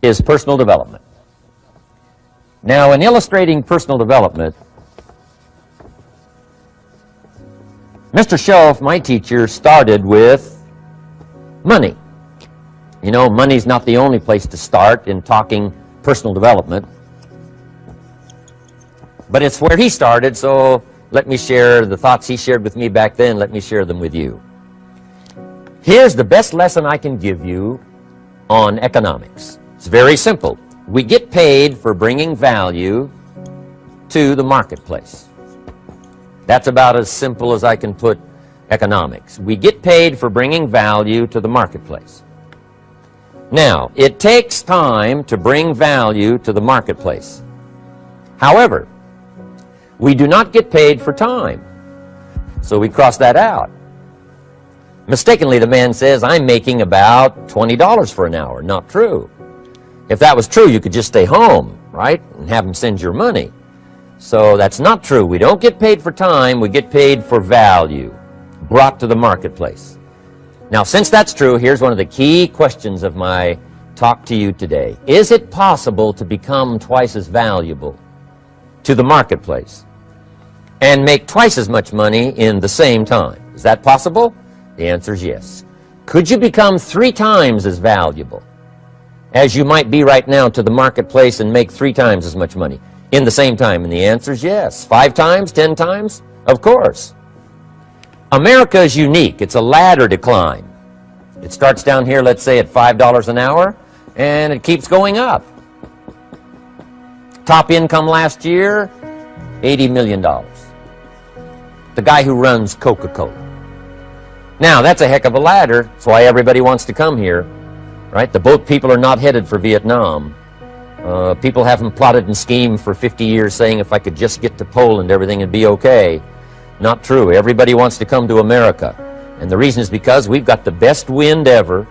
is personal development. Now, in illustrating personal development, Mr. Shoaff, my teacher, started with money. You know, money's not the only place to start in talking personal development, but it's where he started, so let me share the thoughts he shared with me back then. Let me share them with you. Here's the best lesson I can give you on economics. It's very simple. We get paid for bringing value to the marketplace. That's about as simple as I can put economics. We get paid for bringing value to the marketplace. Now, it takes time to bring value to the marketplace. However, we do not get paid for time, so we cross that out. Mistakenly, the man says, I'm making about $20 for an hour. Not true. If that was true, you could just stay home, right, and have him send your money. So that's not true. We don't get paid for time. We get paid for value brought to the marketplace. Now, since that's true, here's one of the key questions of my talk to you today. Is it possible to become twice as valuable to the marketplace and make twice as much money in the same time? Is that possible? The answer is yes. Could you become 3 times as valuable as you might be right now to the marketplace and make 3 times as much money in the same time? And the answer is yes. 5 times, 10 times? Of course. America is unique. It's a ladder to climb. It starts down here, let's say, at $5 an hour, and it keeps going up. Top income last year, $80 million. The guy who runs Coca-Cola. Now, that's a heck of a ladder. That's why everybody wants to come here, right? The boat people are not headed for Vietnam. People haven't plotted and schemed for 50 years saying if I could just get to Poland, everything would be okay. Not true. Everybody wants to come to America. And the reason is because we've got the best wind ever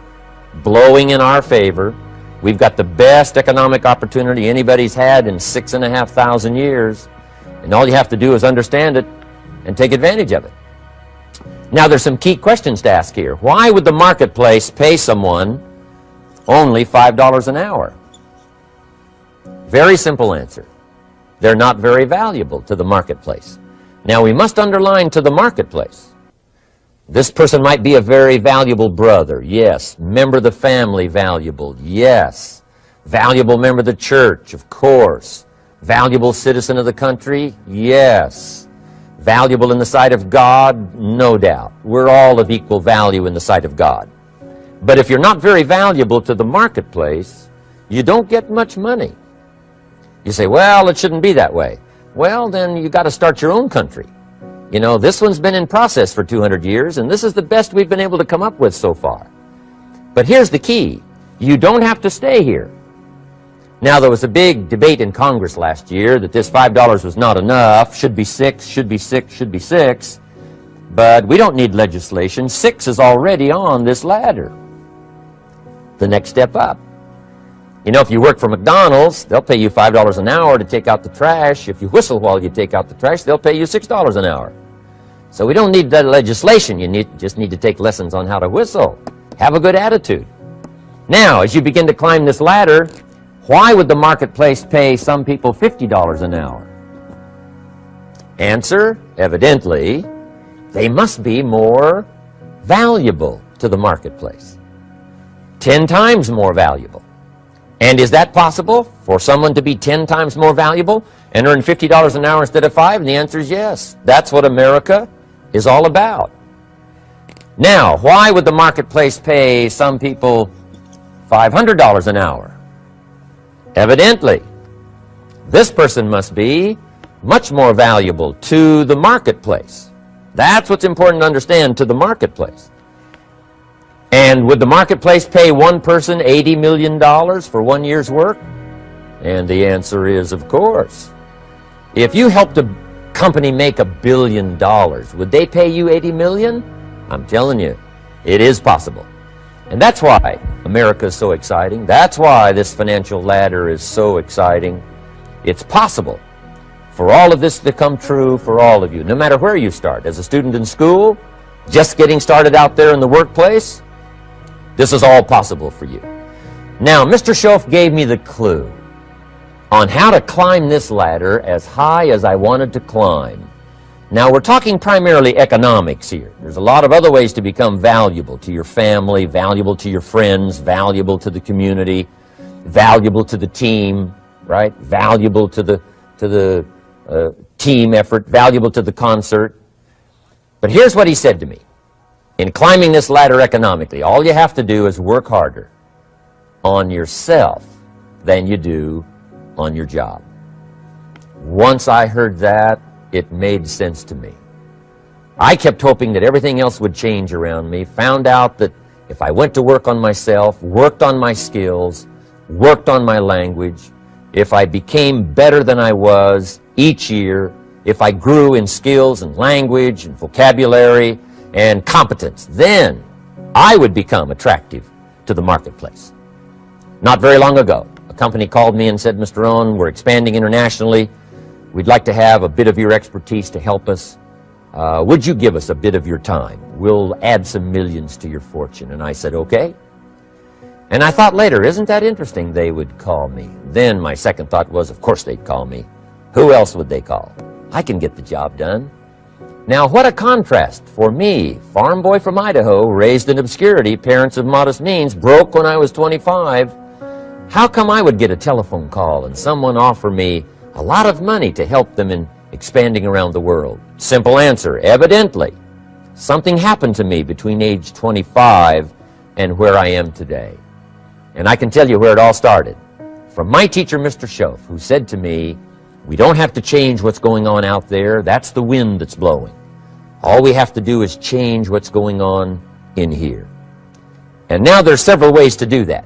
blowing in our favor. We've got the best economic opportunity anybody's had in 6,500 years. And all you have to do is understand it and take advantage of it. Now, there's some key questions to ask here. Why would the marketplace pay someone only $5 an hour? Very simple answer. They're not very valuable to the marketplace. Now, we must underline to the marketplace. This person might be a very valuable brother. Yes. Member of the family, valuable. Yes. Valuable member of the church, of course. Valuable citizen of the country? Yes. Valuable in the sight of God? No doubt. We're all of equal value in the sight of God. But if you're not very valuable to the marketplace, you don't get much money. You say, well, it shouldn't be that way. Well, then you got to start your own country. You know, this one's been in process for 200 years, and this is the best we've been able to come up with so far. But here's the key. You don't have to stay here. Now, there was a big debate in Congress last year that this $5 was not enough, should be 6, should be 6, should be 6. But we don't need legislation. 6 is already on this ladder. The next step up. You know, if you work for McDonald's, they'll pay you $5 an hour to take out the trash. If you whistle while you take out the trash, they'll pay you $6 an hour. So we don't need that legislation. You just need to take lessons on how to whistle. Have a good attitude. Now, as you begin to climb this ladder, why would the marketplace pay some people $50 an hour? Answer, evidently, they must be more valuable to the marketplace. 10 times more valuable. And is that possible for someone to be 10 times more valuable and earn $50 an hour instead of 5? And the answer is yes. That's what America is all about. Now, why would the marketplace pay some people $500 an hour? Evidently, this person must be much more valuable to the marketplace. That's what's important to understand, to the marketplace. And would the marketplace pay one person $80 million for 1 year's work? And the answer is, of course. If you helped a company make $1 billion, would they pay you $80 million? I'm telling you, it is possible. And that's why America is so exciting. That's why this financial ladder is so exciting. It's possible for all of this to come true for all of you, no matter where you start. As a student in school, just getting started out there in the workplace, this is all possible for you. Now, Mr. Shoaff gave me the clue on how to climb this ladder as high as I wanted to climb. Now, we're talking primarily economics here. There's a lot of other ways to become valuable to your family, valuable to your friends, valuable to the community, valuable to the team, right? Valuable to the team effort, valuable to the concert. But here's what he said to me. In climbing this ladder economically, all you have to do is work harder on yourself than you do on your job. Once I heard that, it made sense to me. I kept hoping that everything else would change around me, found out that if I went to work on myself, worked on my skills, worked on my language, if I became better than I was each year, if I grew in skills and language and vocabulary and competence, then I would become attractive to the marketplace. Not very long ago, a company called me and said, Mr. Rohn, we're expanding internationally. We'd like to have a bit of your expertise to help us. Would you give us a bit of your time? We'll add some millions to your fortune. And I said, okay. And I thought later, isn't that interesting they would call me? Then my second thought was, of course they'd call me. Who else would they call? I can get the job done. Now, what a contrast for me, farm boy from Idaho, raised in obscurity, parents of modest means, broke when I was 25. How come I would get a telephone call and someone offer me a lot of money to help them in expanding around the world? Simple answer, evidently. Something happened to me between age 25 and where I am today. And I can tell you where it all started. From my teacher, Mr. Shoaff, who said to me, we don't have to change what's going on out there. That's the wind that's blowing. All we have to do is change what's going on in here. And now there's several ways to do that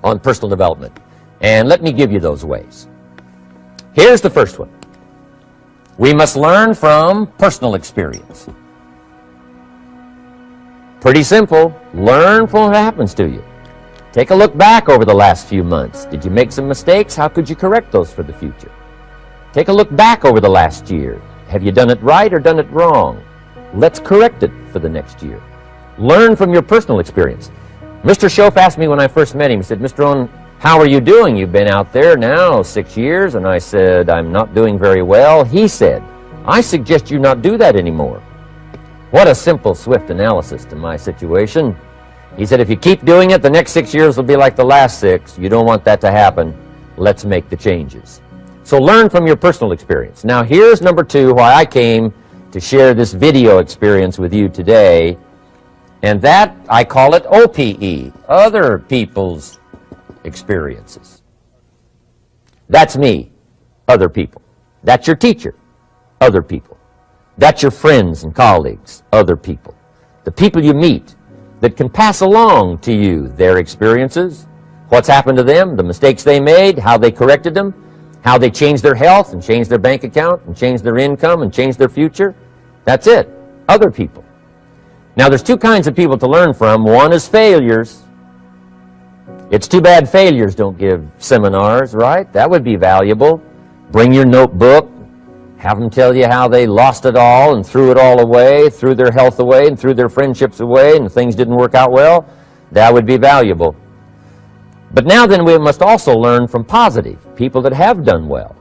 on personal development. And let me give you those ways. Here's the first one. We must learn from personal experience. Pretty simple. Learn from what happens to you. Take a look back over the last few months. Did you make some mistakes? How could you correct those for the future? Take a look back over the last year. Have you done it right or done it wrong? Let's correct it for the next year. Learn from your personal experience. Mr. Shoaff asked me when I first met him, he said, Mr. Rohn, how are you doing? You've been out there now 6 years. And I said, I'm not doing very well. He said, I suggest you not do that anymore. What a simple, swift analysis to my situation. He said, if you keep doing it, the next 6 years will be like the last 6. You don't want that to happen. Let's make the changes. So learn from your personal experience. Now here's number 2, why I came to share this video experience with you today. And that, I call it OPE, other people's experiences. That's me, other people. That's your teacher, other people. That's your friends and colleagues, other people. The people you meet that can pass along to you their experiences, what's happened to them, the mistakes they made, how they corrected them, how they changed their health and changed their bank account and changed their income and changed their future. That's it, other people. Now, there's 2 kinds of people to learn from. One is failures. It's too bad failures don't give seminars, right? That would be valuable. Bring your notebook. Have them tell you how they lost it all and threw it all away, threw their health away and threw their friendships away and things didn't work out well. That would be valuable. But now then we must also learn from positive, people that have done well.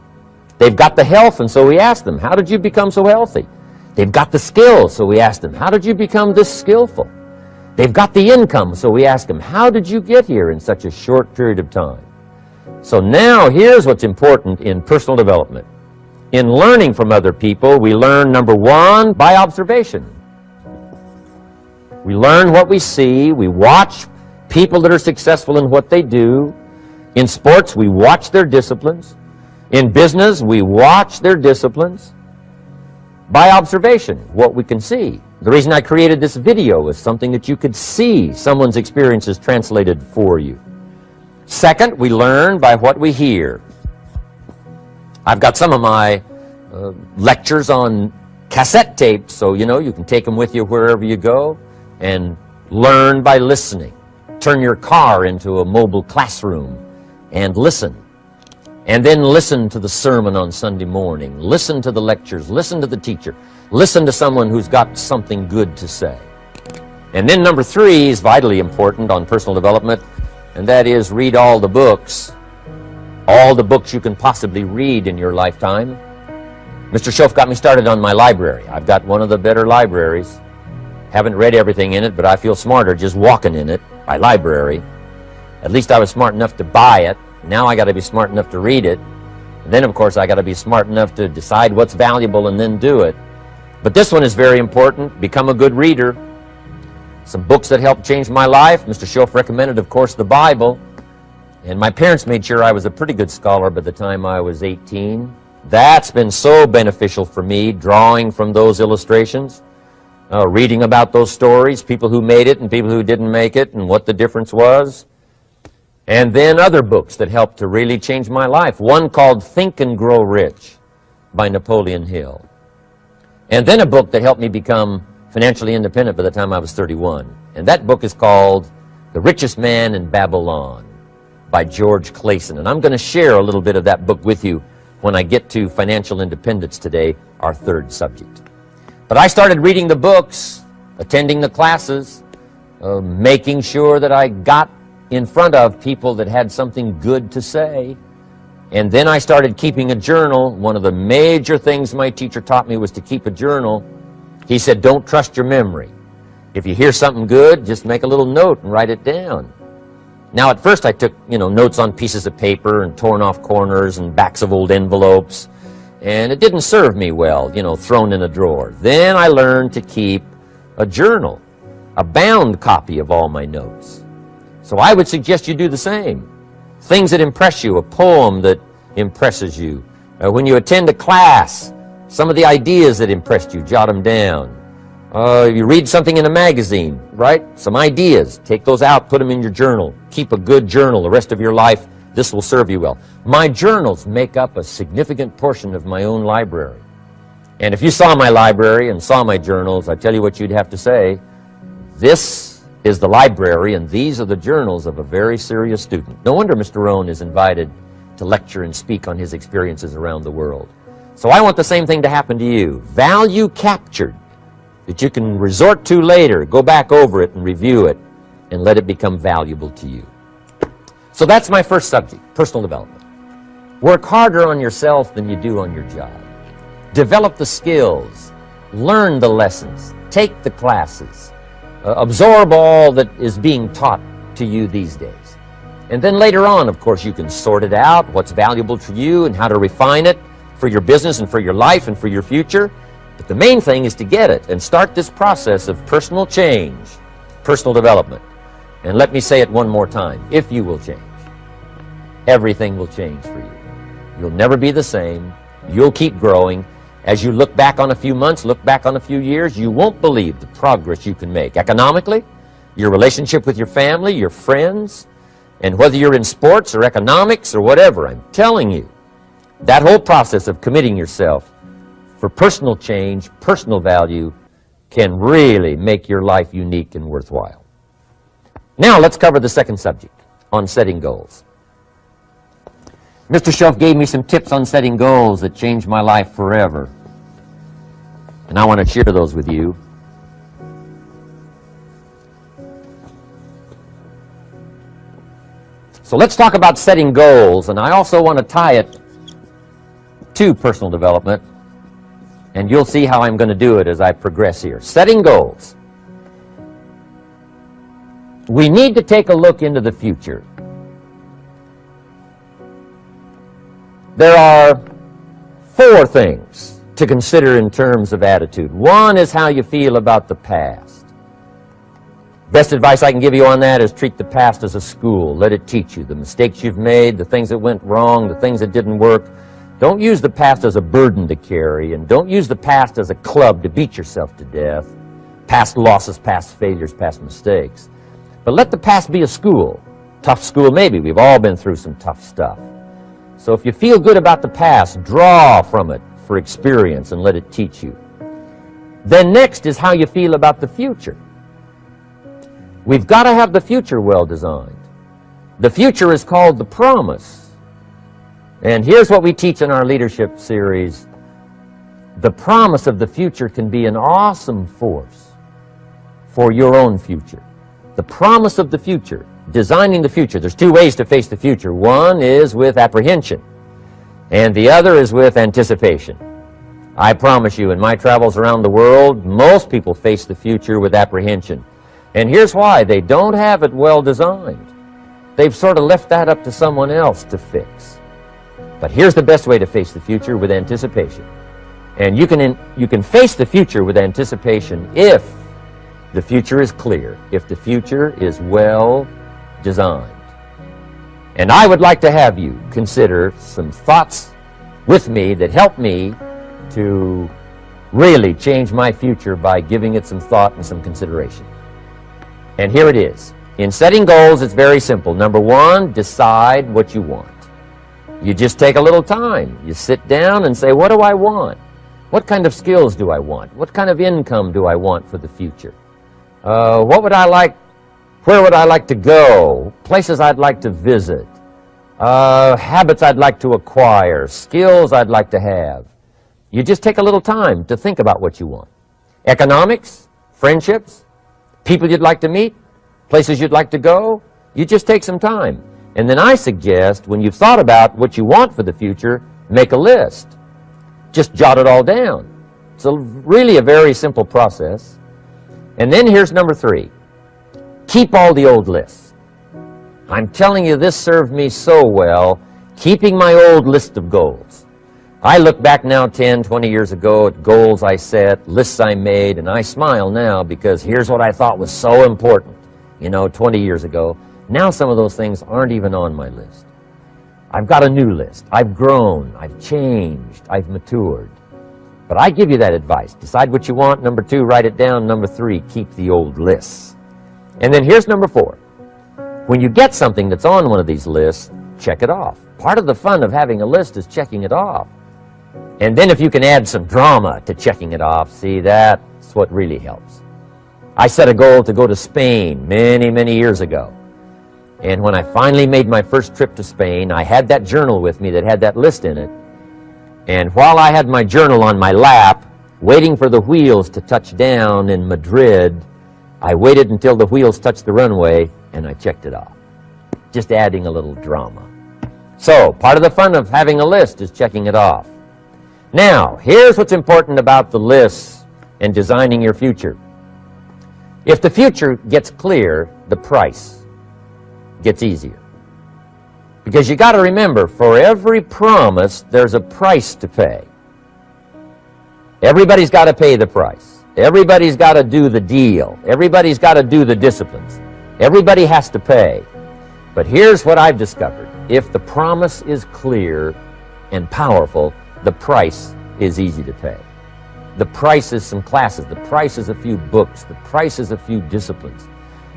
They've got the health, and so we ask them, how did you become so healthy? They've got the skills, so we ask them, how did you become this skillful? They've got the income, so we ask them, how did you get here in such a short period of time? So now here's what's important in personal development. In learning from other people, we learn, number 1, by observation. We learn what we see. We watch people that are successful in what they do. In sports, we watch their disciplines. In business, we watch their disciplines. By observation, what we can see. The reason I created this video is something that you could see someone's experiences translated for you. Second, we learn by what we hear. I've got some of my lectures on cassette tapes, so you can take them with you wherever you go and learn by listening. Turn your car into a mobile classroom and listen. And then listen to the sermon on Sunday morning. Listen to the lectures. Listen to the teacher. Listen to someone who's got something good to say. And then number 3 is vitally important on personal development. and that is read all the books you can possibly read in your lifetime. Mr. Shoaff got me started on my library. I've got one of the better libraries. Haven't read everything in it, but I feel smarter just walking in it. My library. At least I was smart enough to buy it. Now I got to be smart enough to read it. And then, of course, I got to be smart enough to decide what's valuable and then do it. But this one is very important. Become a good reader. Some books that helped change my life. Mr. Shoaff recommended, of course, the Bible. And my parents made sure I was a pretty good scholar by the time I was 18. That's been so beneficial for me, drawing from those illustrations. Reading about those stories, people who made it and people who didn't make it, and what the difference was. And then other books that helped to really change my life. One called Think and Grow Rich by Napoleon Hill. And then a book that helped me become financially independent by the time I was 31. And that book is called The Richest Man in Babylon by George Clason. And I'm going to share a little bit of that book with you when I get to financial independence today, our third subject. But I started reading the books, attending the classes, making sure that I got in front of people that had something good to say. And then I started keeping a journal. One of the major things my teacher taught me was to keep a journal. He said, don't trust your memory. If you hear something good, just make a little note and write it down. Now, at first I took, notes on pieces of paper and torn off corners and backs of old envelopes. And it didn't serve me well, thrown in a drawer. Then I learned to keep a journal, a bound copy of all my notes. So I would suggest you do the same. Things that impress you, a poem that impresses you. When you attend a class, some of the ideas that impressed you, jot them down. You read something in a magazine, right? Some ideas. Take those out, put them in your journal. Keep a good journal the rest of your life. This will serve you well. My journals make up a significant portion of my own library. And if you saw my library and saw my journals, I tell you what you'd have to say. This is the library, and these are the journals of a very serious student. No wonder Mr. Rohn is invited to lecture and speak on his experiences around the world. So I want the same thing to happen to you. Value captured that you can resort to later, go back over it and review it, and let it become valuable to you. So that's my first subject, personal development. Work harder on yourself than you do on your job. Develop the skills, learn the lessons, take the classes, absorb all that is being taught to you these days. And then later on, of course, you can sort it out, what's valuable to you and how to refine it for your business and for your life and for your future. But the main thing is to get it and start this process of personal change, personal development. And let me say it one more time. If you will change, everything will change for you. You'll never be the same. You'll keep growing. As you look back on a few months, look back on a few years, you won't believe the progress you can make. Economically, your relationship with your family, your friends, and whether you're in sports or economics or whatever, I'm telling you, that whole process of committing yourself for personal change, personal value, can really make your life unique and worthwhile. Now let's cover the second subject, on setting goals. Mr. Shoaff gave me some tips on setting goals that changed my life forever. And I want to share those with you. So let's talk about setting goals, and I also want to tie it to personal development. And you'll see how I'm going to do it as I progress here. Setting goals. We need to take a look into the future. There are 4 things to consider in terms of attitude. One is how you feel about the past. Best advice I can give you on that is treat the past as a school. Let it teach you the mistakes you've made, the things that went wrong, the things that didn't work. Don't use the past as a burden to carry, and don't use the past as a club to beat yourself to death. Past losses, past failures, past mistakes. But let the past be a school. Tough school maybe. We've all been through some tough stuff. So if you feel good about the past, draw from it for experience and let it teach you. Then next is how you feel about the future. We've got to have the future well designed. The future is called the promise. And here's what we teach in our leadership series. The promise of the future can be an awesome force for your own future. The promise of the future designing the future. There's two ways to face the future. One is with apprehension, and the other is with anticipation. I promise you, in my travels around the world, most people face the future with apprehension. And here's why. They don't have it well designed. They've sort of left that up to someone else to fix. But here's the best way to face the future, with anticipation. And you can face the future with anticipation if the future is clear, if the future is well designed. And I would like to have you consider some thoughts with me that help me to really change my future by giving it some thought and some consideration. And here it is. In setting goals, it's very simple. Number one, decide what you want. You just take a little time. You sit down and say, what do I want? What kind of skills do I want? What kind of income do I want for the future? What would I like? Where would I like to go? Places I'd like to visit. Habits I'd like to acquire. Skills I'd like to have. You just take a little time to think about what you want. Economics, friendships, people you'd like to meet, places you'd like to go. You just take some time. And then I suggest, when you've thought about what you want for the future, make a list. Just jot it all down. It's really a very simple process. And then here's number three. Keep all the old lists. I'm telling you, this served me so well, keeping my old list of goals. I look back now 10, 20 years ago at goals I set, lists I made, and I smile now because here's what I thought was so important, 20 years ago. Now some of those things aren't even on my list. I've got a new list. I've grown. I've changed. I've matured. But I give you that advice. Decide what you want. Number two, write it down. Number three, keep the old lists. And then here's number four. When you get something that's on one of these lists, check it off. Part of the fun of having a list is checking it off. And then if you can add some drama to checking it off, see, that's what really helps. I set a goal to go to Spain many, many years ago. And when I finally made my first trip to Spain, I had that journal with me that had that list in it. And while I had my journal on my lap, waiting for the wheels to touch down in Madrid, I waited until the wheels touched the runway, and I checked it off. Just adding a little drama. So, part of the fun of having a list is checking it off. Now, here's what's important about the lists and designing your future. If the future gets clear, the price gets easier. Because you got to remember, for every promise, there's a price to pay. Everybody's got to pay the price. Everybody's got to do the deal. Everybody's got to do the disciplines. Everybody has to pay. But here's what I've discovered. If the promise is clear and powerful, the price is easy to pay. The price is some classes. The price is a few books. The price is a few disciplines.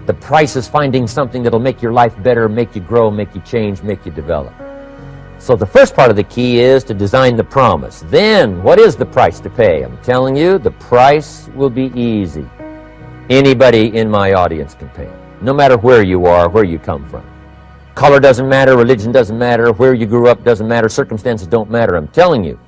The price is finding something that'll make your life better, make you grow, make you change, make you develop. So the first part of the key is to design the promise. Then, what is the price to pay? I'm telling you, the price will be easy. Anybody in my audience can pay it, no matter where you are, where you come from. Color doesn't matter, religion doesn't matter, where you grew up doesn't matter, circumstances don't matter. I'm telling you,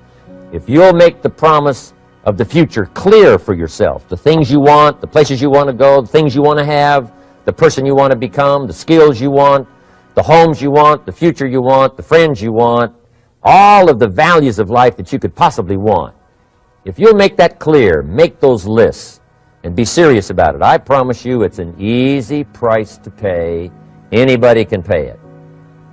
if you'll make the promise of the future clear for yourself, the things you want, the places you want to go, the things you want to have, the person you want to become, the skills you want, the homes you want, the future you want, the friends you want, all of the values of life that you could possibly want. If you'll make that clear, make those lists, and be serious about it, I promise you it's an easy price to pay. Anybody can pay it.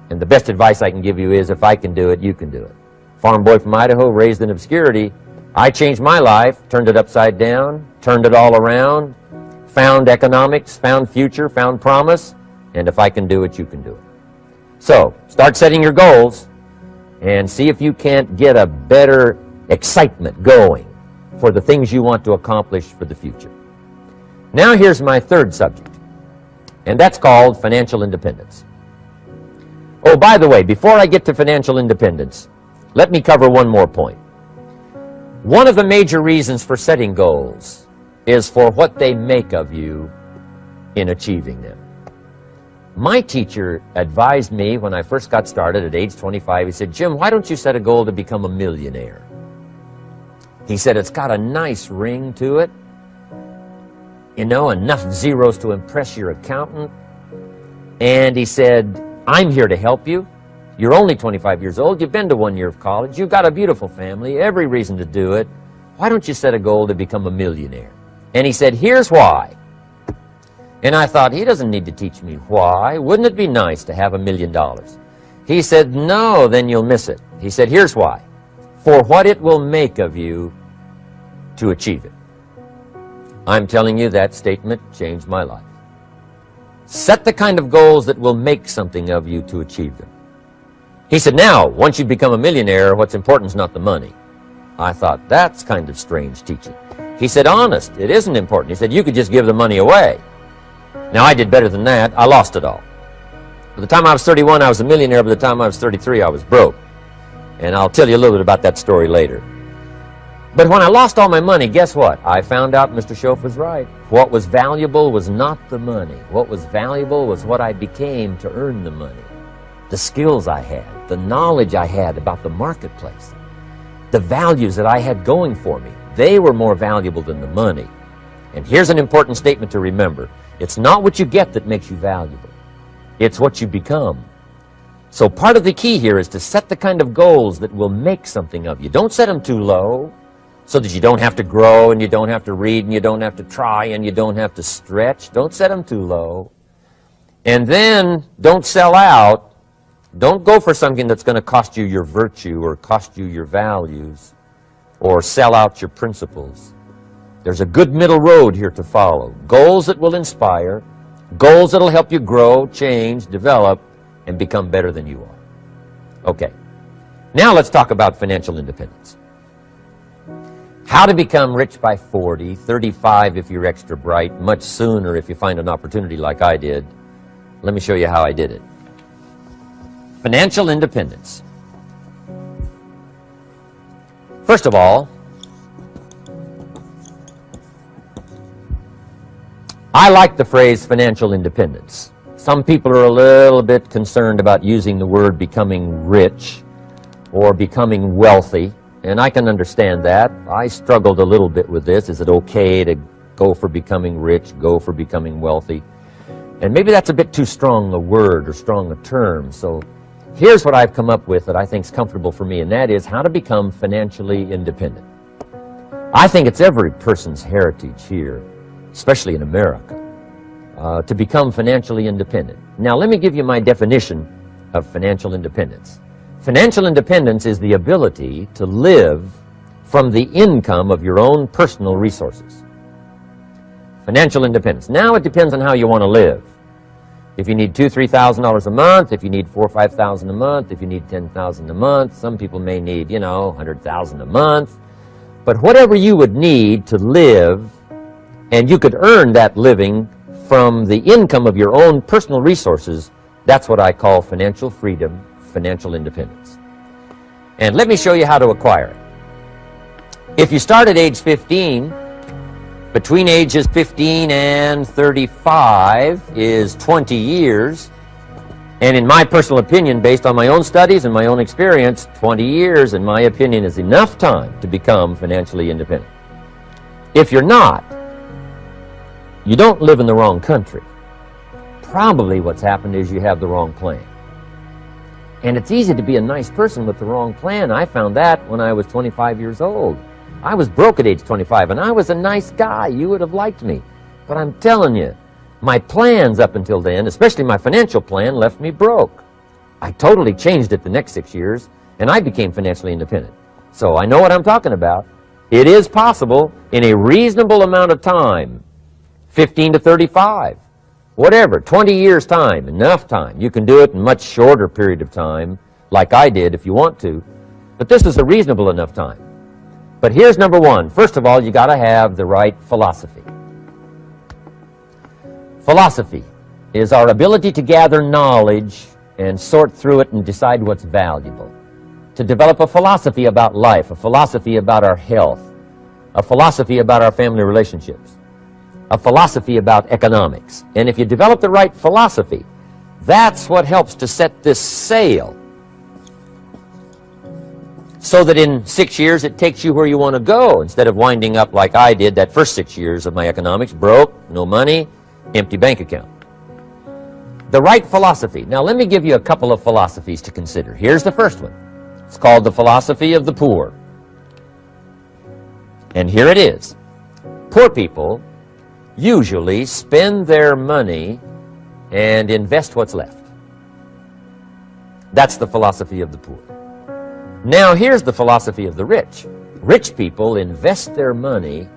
And the best advice I can give you is, if I can do it, you can do it. Farm boy from Idaho, raised in obscurity, I changed my life, turned it upside down, turned it all around, found economics, found future, found promise, and if I can do it, you can do it. So, start setting your goals and see if you can't get a better excitement going for the things you want to accomplish for the future. Now here's my third subject, and that's called financial independence. Oh, by the way, before I get to financial independence, let me cover one more point. One of the major reasons for setting goals is for what they make of you in achieving them. My teacher advised me when I first got started at age 25, he said, Jim, why don't you set a goal to become a millionaire? He said, it's got a nice ring to it, enough zeros to impress your accountant, And he said, I'm here to help you. You're only 25 years old. You've been to 1 year of college. You've got a beautiful family, every reason to do it. Why don't you set a goal to become a millionaire? And he said, here's why. And I thought, he doesn't need to teach me why. Wouldn't it be nice to have $1 million? He said, no, then you'll miss it. He said, here's why. For what it will make of you to achieve it. I'm telling you, that statement changed my life. Set the kind of goals that will make something of you to achieve them. He said, now, once you become a millionaire, what's important is not the money. I thought, that's kind of strange teaching. He said, honest, it isn't important. He said, you could just give the money away. Now, I did better than that. I lost it all. By the time I was 31, I was a millionaire. By the time I was 33, I was broke. And I'll tell you a little bit about that story later. But when I lost all my money, guess what? I found out Mr. Shoaff was right. What was valuable was not the money. What was valuable was what I became to earn the money. The skills I had, the knowledge I had about the marketplace, the values that I had going for me. They were more valuable than the money. And here's an important statement to remember. It's not what you get that makes you valuable. It's what you become. So part of the key here is to set the kind of goals that will make something of you. Don't set them too low so that you don't have to grow and you don't have to read and you don't have to try and you don't have to stretch. Don't set them too low. And then don't sell out. Don't go for something that's going to cost you your virtue or cost you your values or sell out your principles. There's a good middle road here to follow. Goals that will inspire, goals that will help you grow, change, develop, and become better than you are. Okay, now let's talk about financial independence. How to become rich by 40, 35 if you're extra bright, much sooner if you find an opportunity like I did. Let me show you how I did it. Financial independence. First of all, I like the phrase financial independence. Some people are a little bit concerned about using the word becoming rich or becoming wealthy, and I can understand that. I struggled a little bit with this. Is it okay to go for becoming rich, go for becoming wealthy? And maybe that's a bit too strong a word or strong a term, so here's what I've come up with that I think is comfortable for me, and that is how to become financially independent. I think it's every person's heritage here, especially in America, to become financially independent. Now, let me give you my definition of financial independence. Financial independence is the ability to live from the income of your own personal resources. Financial independence. Now, it depends on how you want to live. If you need $2,000, $3,000 a month, if you need $4,000 or $5,000 a month, if you need $10,000 a month, some people may need, $100,000 a month. But whatever you would need to live, and you could earn that living from the income of your own personal resources, that's what I call financial freedom, financial independence. And let me show you how to acquire it. If you start at age 15, between ages 15 and 35 is 20 years, and in my personal opinion, based on my own studies and my own experience, 20 years, in my opinion, is enough time to become financially independent. If you're not, you don't live in the wrong country. Probably what's happened is you have the wrong plan. And it's easy to be a nice person with the wrong plan. I found that when I was 25 years old. I was broke at age 25, and I was a nice guy. You would have liked me. But I'm telling you, my plans up until then, especially my financial plan, left me broke. I totally changed it the next 6 years, and I became financially independent. So I know what I'm talking about. It is possible in a reasonable amount of time, 15 to 35, whatever, 20 years time, enough time. You can do it in a much shorter period of time, like I did if you want to, but this is a reasonable enough time. But here's number one. First of all, you got to have the right philosophy. Philosophy is our ability to gather knowledge and sort through it and decide what's valuable. To develop a philosophy about life, a philosophy about our health, a philosophy about our family relationships, a philosophy about economics. And if you develop the right philosophy, that's what helps to set this sail so that in 6 years it takes you where you want to go, instead of winding up like I did that first 6 years of my economics, broke, no money, empty bank account. The right philosophy. Now let me give you a couple of philosophies to consider. Here's the first one. It's called the philosophy of the poor. And here it is. Poor people usually spend their money and invest what's left. That's the philosophy of the poor. Now here's the philosophy of the rich. Rich people invest their money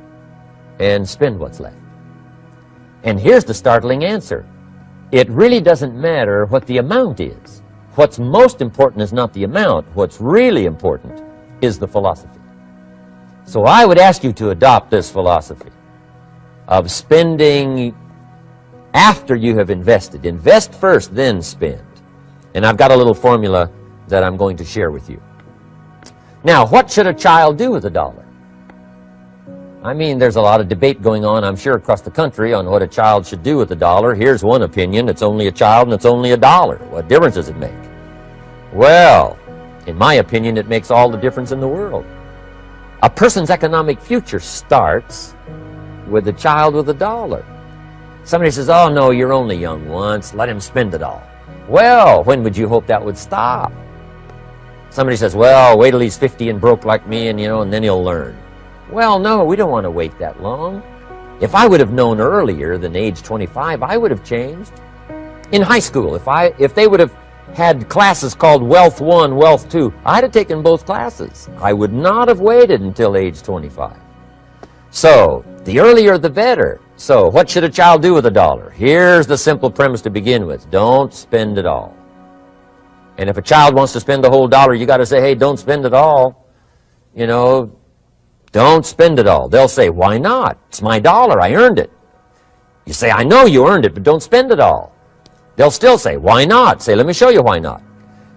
and spend what's left. And here's the startling answer. It really doesn't matter what the amount is. What's most important is not the amount. What's really important is the philosophy. So I would ask you to adopt this philosophy of spending after you have invested. Invest first, then spend. And I've got a little formula that I'm going to share with you. Now, what should a child do with $1? I mean, there's a lot of debate going on, I'm sure, across the country on what a child should do with $1. Here's one opinion. It's only a child and it's only $1. What difference does it make? Well, in my opinion, it makes all the difference in the world. A person's economic future starts with a child with $1. Somebody says, oh, no, you're only young once. Let him spend it all. Well, when would you hope that would stop? Somebody says, well, wait till he's 50 and broke like me, and, and then he'll learn. Well, no, we don't want to wait that long. If I would have known earlier than age 25, I would have changed. In high school, if they would have had classes called Wealth 1, Wealth 2, I'd have taken both classes. I would not have waited until age 25. So, the earlier the better. So, what should a child do with $1? Here's the simple premise to begin with. Don't spend it all. And if a child wants to spend the whole dollar, you got to say, hey, don't spend it all. Don't spend it all. They'll say, why not? It's my dollar. I earned it. You say, I know you earned it, but don't spend it all. They'll still say, why not? Say, let me show you why not.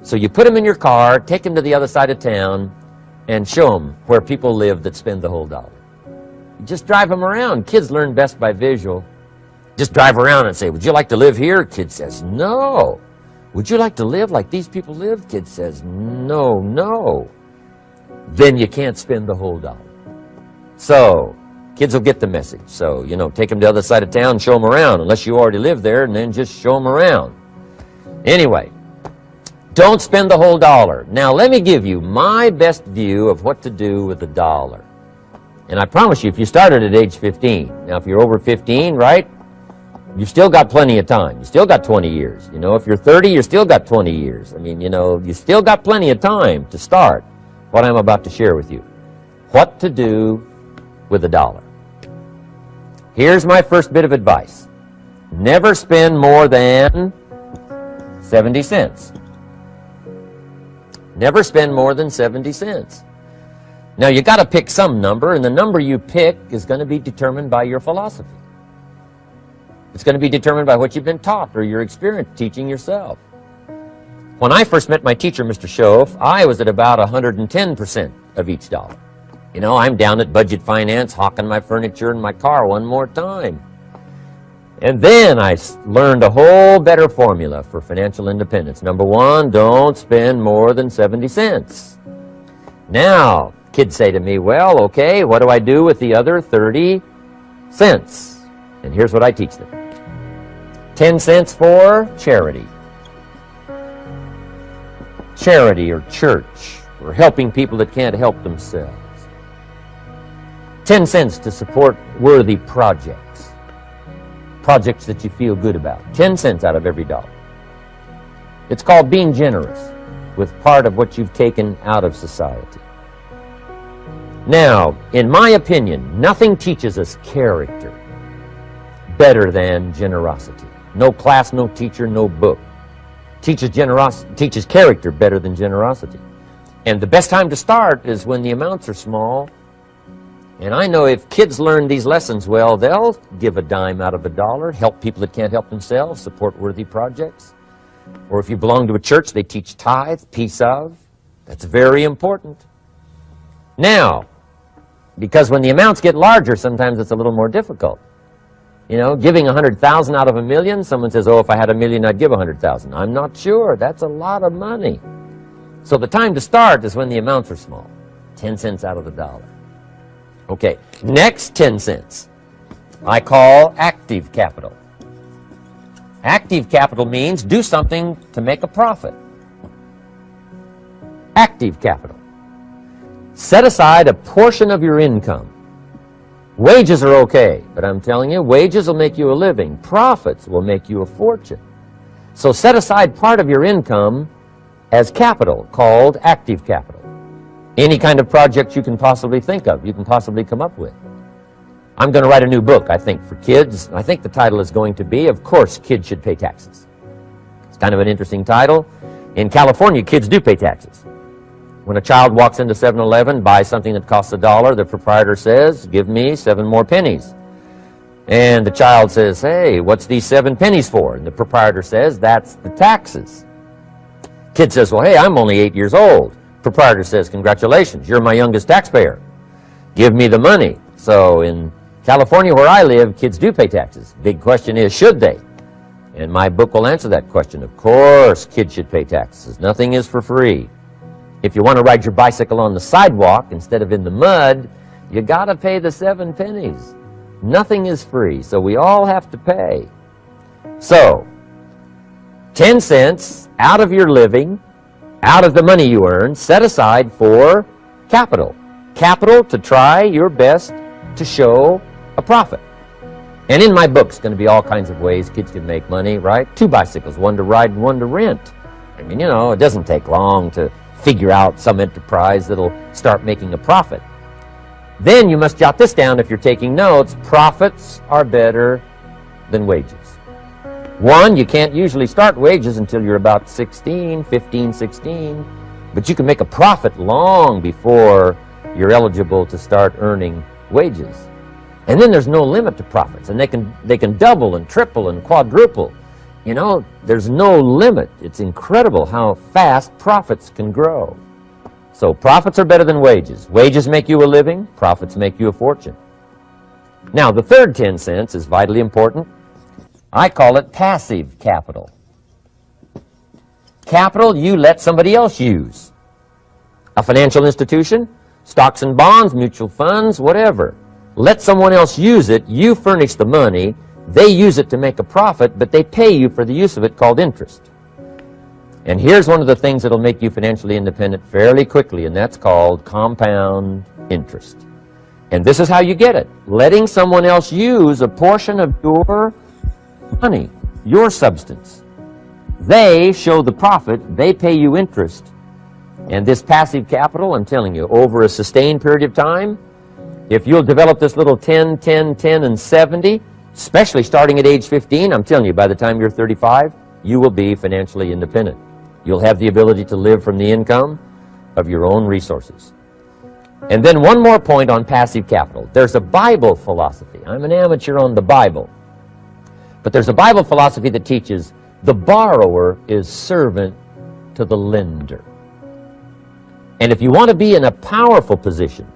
So you put them in your car, take them to the other side of town, and show them where people live that spend the whole dollar. Just drive them around. Kids learn best by visual. Just drive around and say, would you like to live here? Kid says, no. Would you like to live like these people live? Kid says, no, no. Then you can't spend the whole dollar. So, kids will get the message. So, take them to the other side of town and show them around, unless you already live there, and then just show them around. Anyway, don't spend the whole dollar. Now, let me give you my best view of what to do with $1. And I promise you, if you started at age 15, now if you're over 15, right, you've still got plenty of time. You still got 20 years. If you're 30, you still got 20 years. I mean, you still got plenty of time to start what I'm about to share with you. What to do with $1. Here's my first bit of advice. Never spend more than 70 cents. Never spend more than 70 cents. Now, you got to pick some number, and the number you pick is going to be determined by your philosophy. It's going to be determined by what you've been taught or your experience teaching yourself. When I first met my teacher, Mr. Shoaff, I was at about 110% of each dollar. I'm down at Budget Finance, hawking my furniture in my car one more time. And then I learned a whole better formula for financial independence. Number one, don't spend more than 70 cents. Now, kids say to me, well, okay, what do I do with the other 30 cents? And here's what I teach them. 10 cents for charity. Charity or church, or helping people that can't help themselves. 10 cents to support worthy projects. Projects that you feel good about. 10 cents out of every dollar. It's called being generous with part of what you've taken out of society. Now, in my opinion, nothing teaches us character better than generosity. No class, no teacher, no book teaches character better than generosity. And the best time to start is when the amounts are small. And I know if kids learn these lessons well, they'll give a dime out of $1, help people that can't help themselves, support worthy projects. Or if you belong to a church, they teach tithe, piece of. That's very important. Now, because when the amounts get larger, sometimes it's a little more difficult. Giving 100,000 out of $1 million, someone says, oh, if I had $1 million, I'd give 100,000. I'm not sure. That's a lot of money. So the time to start is when the amounts are small. 10 cents out of the dollar. Okay, next 10 cents I call active capital. Active capital means do something to make a profit. Active capital. Set aside a portion of your income. Wages are okay, but I'm telling you, wages will make you a living. Profits will make you a fortune. So set aside part of your income as capital, called active capital. Any kind of project you can possibly think of, you can possibly come up with. I'm going to write a new book, I think, for kids. I think the title is going to be, Of Course Kids Should Pay Taxes. It's kind of an interesting title. In California, kids do pay taxes. When a child walks into 7-Eleven, buys something that costs $1, the proprietor says, give me 7 more pennies. And the child says, hey, what's these 7 pennies for? And the proprietor says, that's the taxes. Kid says, well, hey, I'm only 8 years old. Proprietor says, congratulations, you're my youngest taxpayer. Give me the money. So in California, where I live, kids do pay taxes. Big question is, should they? And my book will answer that question. Of course, kids should pay taxes. Nothing is for free. If you want to ride your bicycle on the sidewalk instead of in the mud, you got to pay the 7 pennies. Nothing is free, so we all have to pay. So, 10 cents out of your living, out of the money you earn, set aside for capital. Capital to try your best to show a profit. And in my book, it's going to be all kinds of ways kids can make money, right? 2 bicycles, one to ride and one to rent. I mean, you know, it doesn't take long to figure out some enterprise that'll start making a profit. Then you must jot this down if you're taking notes. Profits are better than wages. 1, you can't usually start wages until you're about 16, 15, 16, but you can make a profit long before you're eligible to start earning wages. And then there's no limit to profits, and they can double and triple and quadruple. You know, there's no limit. It's incredible how fast profits can grow. So profits are better than wages. Wages make you a living, profits make you a fortune. Now, the third 10 cents is vitally important. I call it passive capital. Capital you let somebody else use. A financial institution, stocks and bonds, mutual funds, whatever. Let someone else use it. You furnish the money. They use it to make a profit, but they pay you for the use of it, called interest. And here's one of the things that'll make you financially independent fairly quickly, and that's called compound interest. And this is how you get it. Letting someone else use a portion of your money, your substance. They show the profit, they pay you interest. And this passive capital, I'm telling you, over a sustained period of time, if you'll develop this little 10, 10, 10, and 70, especially starting at age 15, I'm telling you, by the time you're 35, you will be financially independent. You'll have the ability to live from the income of your own resources. And then one more point on passive capital. There's a Bible philosophy. I'm an amateur on the Bible. But there's a Bible philosophy that teaches the borrower is servant to the lender. And if you want to be in a powerful position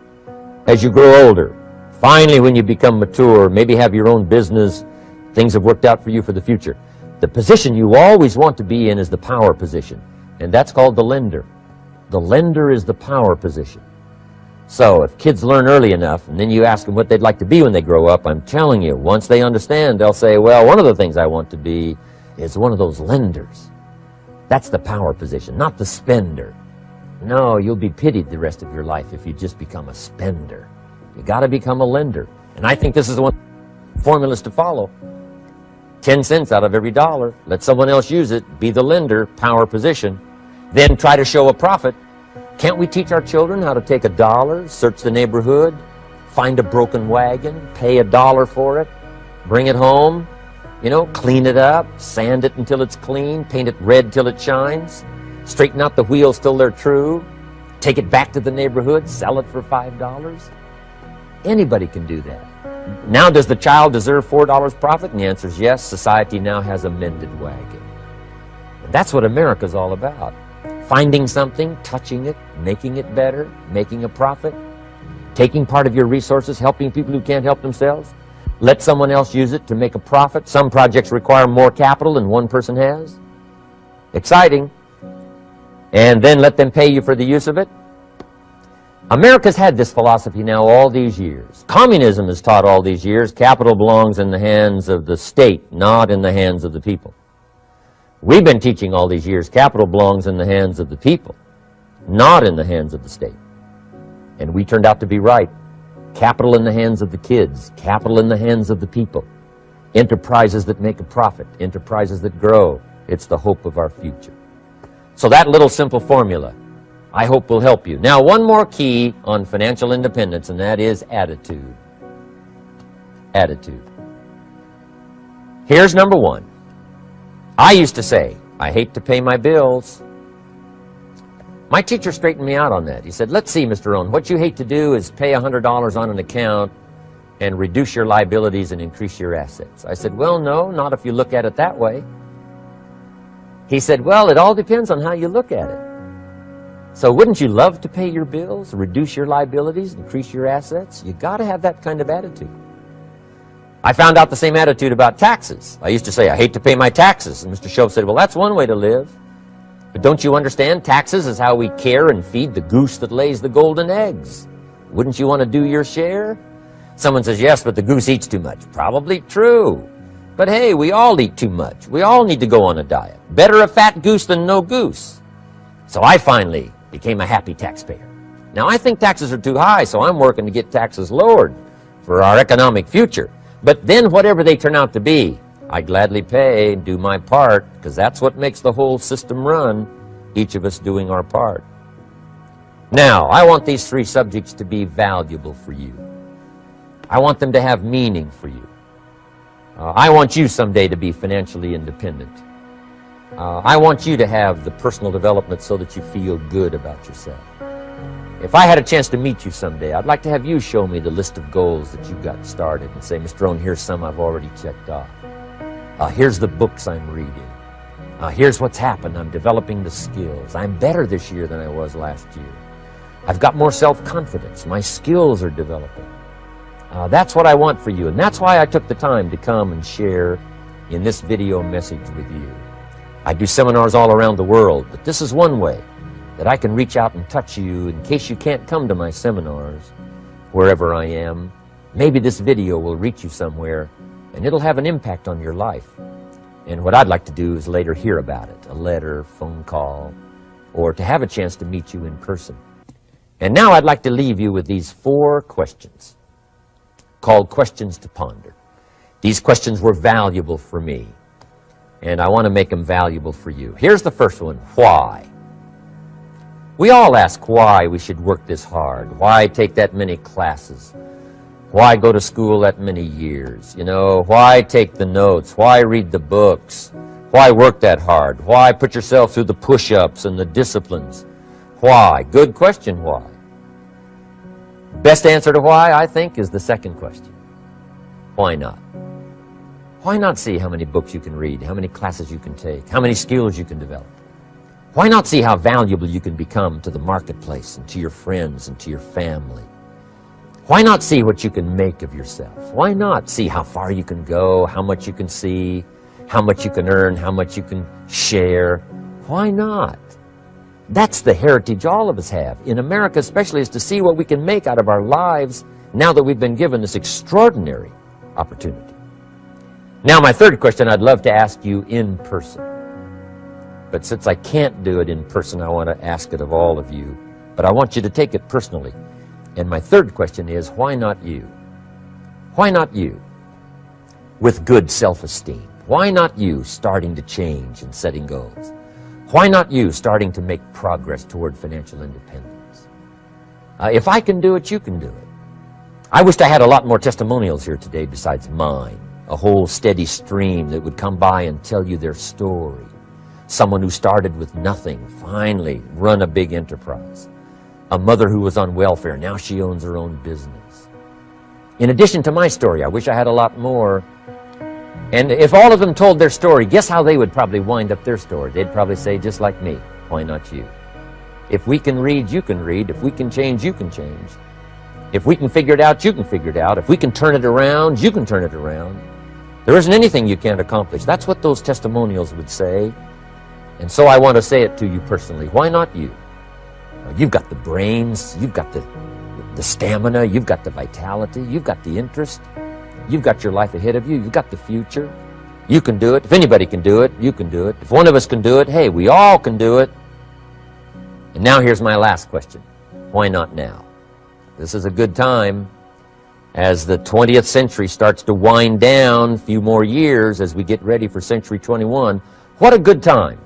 as you grow older, finally when you become mature, maybe have your own business, things have worked out for you for the future, the position you always want to be in is the power position. And that's called the lender. The lender is the power position. So if kids learn early enough, and then you ask them what they'd like to be when they grow up, I'm telling you, once they understand, they'll say, well, one of the things I want to be is one of those lenders. That's the power position, not the spender. No, you'll be pitied the rest of your life if you just become a spender. You got to become a lender. And I think this is the one formulas to follow. 10 cents out of every dollar. Let someone else use it. Be the lender, power position. Then try to show a profit. Can't we teach our children how to take $1, search the neighborhood, find a broken wagon, pay $1 for it, bring it home, you know, clean it up, sand it until it's clean, paint it red till it shines, straighten out the wheels till they're true, take it back to the neighborhood, sell it for $5? Anybody can do that. Now, does the child deserve $4 profit? And the answer is yes. Society now has a mended wagon. And that's what America's all about. Finding something, touching it, making it better, making a profit, taking part of your resources, helping people who can't help themselves. Let someone else use it to make a profit. Some projects require more capital than one person has. Exciting. And then let them pay you for the use of it. America's had this philosophy now all these years. Communism has taught all these years capital belongs in the hands of the state, not in the hands of the people. We've been teaching all these years capital belongs in the hands of the people, not in the hands of the state. And we turned out to be right. Capital in the hands of the kids, capital in the hands of the people. Enterprises that make a profit, enterprises that grow. It's the hope of our future. So that little simple formula, I hope, will help you. Now, one more key on financial independence, and that is attitude. Attitude. Here's number one. I used to say, I hate to pay my bills. My teacher straightened me out on that. He said, let's see, Mr. Rohn, what you hate to do is pay $100 on an account and reduce your liabilities and increase your assets. I said, well, no, not if you look at it that way. He said, well, it all depends on how you look at it. So wouldn't you love to pay your bills, reduce your liabilities, increase your assets? You got to have that kind of attitude. I found out the same attitude about taxes. I used to say, I hate to pay my taxes. And Mr. Shoaff said, well, that's one way to live. But don't you understand? Taxes is how we care and feed the goose that lays the golden eggs. Wouldn't you want to do your share? Someone says, yes, but the goose eats too much. Probably true. But hey, we all eat too much. We all need to go on a diet. Better a fat goose than no goose. So I finally became a happy taxpayer. Now, I think taxes are too high, so I'm working to get taxes lowered for our economic future. But then whatever they turn out to be, I gladly pay and do my part, because that's what makes the whole system run, each of us doing our part. Now, I want these three subjects to be valuable for you. I want them to have meaning for you. I want you someday to be financially independent. I want you to have the personal development so that you feel good about yourself. If I had a chance to meet you someday, I'd like to have you show me the list of goals that you got started and say, Mr. Rohn, here's some I've already checked off. Here's the books I'm reading. Here's what's happened. I'm developing the skills. I'm better this year than I was last year. I've got more self-confidence. My skills are developing. That's what I want for you, and that's why I took the time to come and share in this video message with you. I do seminars all around the world, but this is one way that I can reach out and touch you in case you can't come to my seminars, wherever I am. Maybe this video will reach you somewhere, and it'll have an impact on your life. And what I'd like to do is later hear about it, a letter, phone call, or to have a chance to meet you in person. And now I'd like to leave you with these 4 questions, called questions to ponder. These questions were valuable for me, and I want to make them valuable for you. Here's the first one, why? We all ask why we should work this hard, why take that many classes, why go to school that many years, why take the notes, why read the books, why work that hard, why put yourself through the push-ups and the disciplines, why? Good question, why? Best answer to why, I think, is the second question. Why not? Why not see how many books you can read, how many classes you can take, how many skills you can develop? Why not see how valuable you can become to the marketplace and to your friends and to your family? Why not see what you can make of yourself? Why not see how far you can go, how much you can see, how much you can earn, how much you can share? Why not? That's the heritage all of us have, in America especially, is to see what we can make out of our lives now that we've been given this extraordinary opportunity. Now, my third question I'd love to ask you in person. But since I can't do it in person, I want to ask it of all of you. But I want you to take it personally. And my third question is, why not you? Why not you? With good self-esteem. Why not you starting to change and setting goals? Why not you starting to make progress toward financial independence? If I can do it, you can do it. I wished I had a lot more testimonials here today besides mine. A whole steady stream that would come by and tell you their story. Someone who started with nothing, finally run a big enterprise. A mother who was on welfare, now she owns her own business. In addition to my story, I wish I had a lot more. And if all of them told their story, guess how they would probably wind up their story? They'd probably say, just like me, why not you? If we can read, you can read. If we can change, you can change. If we can figure it out, you can figure it out. If we can turn it around, you can turn it around. There isn't anything you can't accomplish. That's what those testimonials would say. And so I want to say it to you personally. Why not you? You've got the brains, you've got the stamina, you've got the vitality, you've got the interest, you've got your life ahead of you, you've got the future. You can do it. If anybody can do it, you can do it. If one of us can do it, hey, we all can do it. And now here's my last question. Why not now? This is a good time as the 20th century starts to wind down, a few more years as we get ready for century 21. What a good time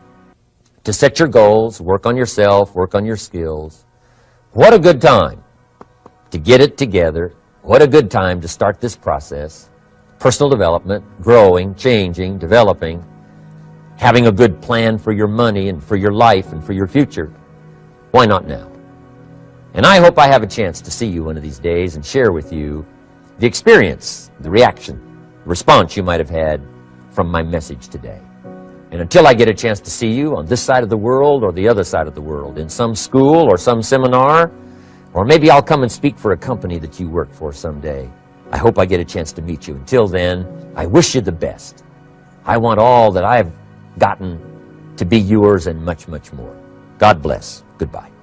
to set your goals, work on yourself, work on your skills. What a good time to get it together. What a good time to start this process. Personal development, growing, changing, developing, having a good plan for your money and for your life and for your future. Why not now? And I hope I have a chance to see you one of these days and share with you the experience, the reaction, the response you might have had from my message today. And until I get a chance to see you on this side of the world or the other side of the world, in some school or some seminar, or maybe I'll come and speak for a company that you work for someday, I hope I get a chance to meet you. Until then, I wish you the best. I want all that I've gotten to be yours and much, much more. God bless. Goodbye.